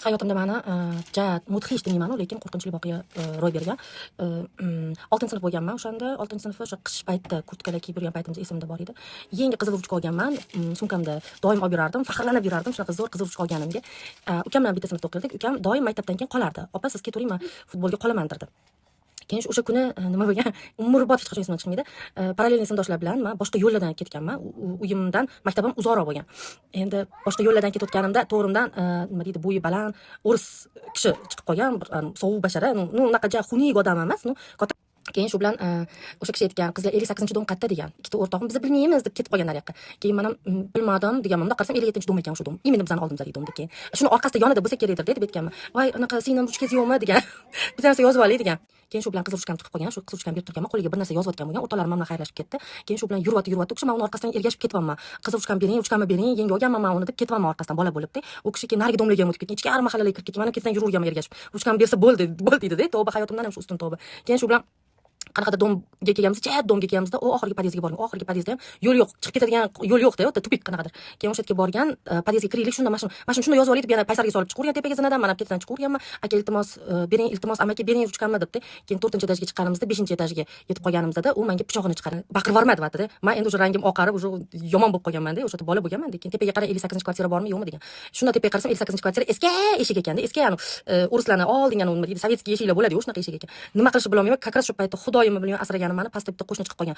Hayotimda mani mudhish demayman, lekin qo'rqinchli voqea ro'y bergan. 6-sinf bo'lganman o'shanda. 6-sinf o'sha qish payti kurtkalar kiyib yurgan paytimiz esimda bor edi. Yangi qizil ruchka olganman. Sumkamda doim olib yurardim, faxrlanib yurardim shunaqa zo'r qizil ruchka olganimga. Ukam bilan bitta sinfda o'qirdik. Ukam doim maktabdan keyin qolardi. Opa, siz ketaveringmi, futbolga qolaman derdi. Keyin o'sha kuni nima bo'lgan, umrbod hech qachon esimdan chiqmaydi. Parallelniy sinfdoshlar bilan men boshqa yo'llardan ketganman. Uyimdan maktabim uzoqroq bo'lgan. Endi boshqa yo'llardan ketayotganimda to'g'rimdan nima deydi, bo'yi baland o'ris kishi chiqib qolgan, bir sovuq bashara, unaqa xunuk odam emas, keyin shu bilan o'sha kishi aytgan, qizlar 58-dom qayerda degan. Ikkita o'rtog'im biz bilmaymiz deb ketib qolganlar yoqqa. Keyin men ham bilmadim deganimda qarasam 57-dom ekan o'sha dom. Endi bizani oldimizda dom keyin. Shuni orqasida yonida bo'lsa kerak deb aytganman. Voy, anaqa singlim ruchkasi yo'qmi degan. Bir narsa yozib olay degan. Keyin shu bilan qizil ruchkam chiqib qolgan. Shu qizil ruchkam berib turganman, qo'liga bir narsa yozayotgan bo'lgan. O'rtoqlarim bilan xayrlashib ketdi. Keyin shu bilan yurib o'sha men uni orqasidan ergashib ketyapman. Qizil ruchkam bering, ruchkamni bering, yangi olganman men uni deb ketyapman orqasidan bola bo'libdi. U kishi keyin narigi domlarga o'tib ketgan. Ichkari mahallaga kirib ketgan. Men ketdan yuraverganman ergashib. Ruchkamni bersa bo'ldi dedi. Tavba, hayotimdan ham shu ustun tavba. Keyin shu bilan qanaqadir domga kelganimizda, domga kelganimizda, oxirgi podyezdga borgan. Oxirgi podyezdda ham yo'l yo'q, chiqib ketadigan yo'l yo'qda, o'ta tupik qanaqadir. Keyin o'sha yerga borgan, podyezdga kiraylik, shunda mashina shunda yozib olay deb yana paysarga solib chiqavergan tepaga zinadan, men ham ketdan chiqaverganman. Aka, iltimos bering, iltimos amaki bering ruchkamni debdi. Keyin 4-etajga chiqqanimizda 5-etajga yetib qolganimizda u menga pichog'ini chiqarib baqirib yubormadi vatida. Men endi o'sha rangim oqarib, o'sha yomon bo'lib qolganman-da, o'sha bola bo'lganman. Keyin tepaga qarab 58-kvartira bormi, yo'qmi degan. Shunda tepaga qarasam 58-kvartira eski eshik ekanda, eski o'rislarni oldingan nima deydi, sovetskiy eshiklar bo'ladi-ku, shunaqa eshik ekan. Nima qilishni bilolmayman. Как раз shu paytda xudoyimni bilmayman, asraganim meni pastda bitta qo'shni chiqib qolgan.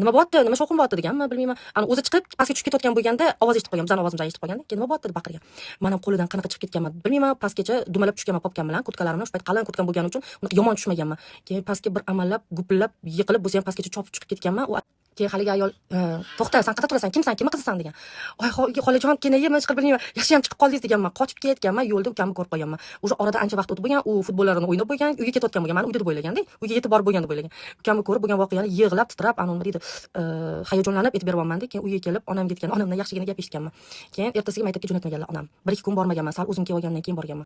Nima bo'pti, nima shovqin bo'pti deganman, bilmayman. O'zi chiqib pastga tushib ketayotgan bo'lganda ovoz eshitib qolgan, bizning ovozimizni eshitib qolganda, keyin nima bo'pti deb baqirgan. Men ham qo'lidan qanaqa chiqib ketganman, bilmayman, pastgacha dumalab tushganman popkam bilan, kurtkalarimni shu payt qalin kurtkam bo'lgani uchun unaqa yomon tushmaganman. Keyin pastga bir amallab, gupillab, yiqilib, bo'lsa ham pastgacha chopib chiqib ketganman. Keyin haligi ayol, to'xta, sen qayerda turasan, kimsan, kimni qizasan degan. Voy, xolajon, kenayim, hech qilib bilmayman, yaxshiyam chiqib qoldingiz deganman. Qochib ketganman, yo'lda ukamni ko'rib qolganman. O'sha orada ancha vaqt o'tib bo'lgan, u futbollarini o'ynab bo'lgan, uyga ketayotgan bo'lgan. Men uyda deb o'ylaganda, uyga yetib borib bo'lgan deb o'ylagan. Ukamni ko'rib bo'lgan voqeani yig'lab, titrab, nima deydi, hayajonlanib aytib beryapman-da. Keyin uyga kelib, onamga aytgan, onamdan yaxshigina gap eshitganman. Keyin ertasiga maktabga jo'natmaganlar onam. 1-2 kun bormaganman, sal o'zim kelib olgandan keyin borganman.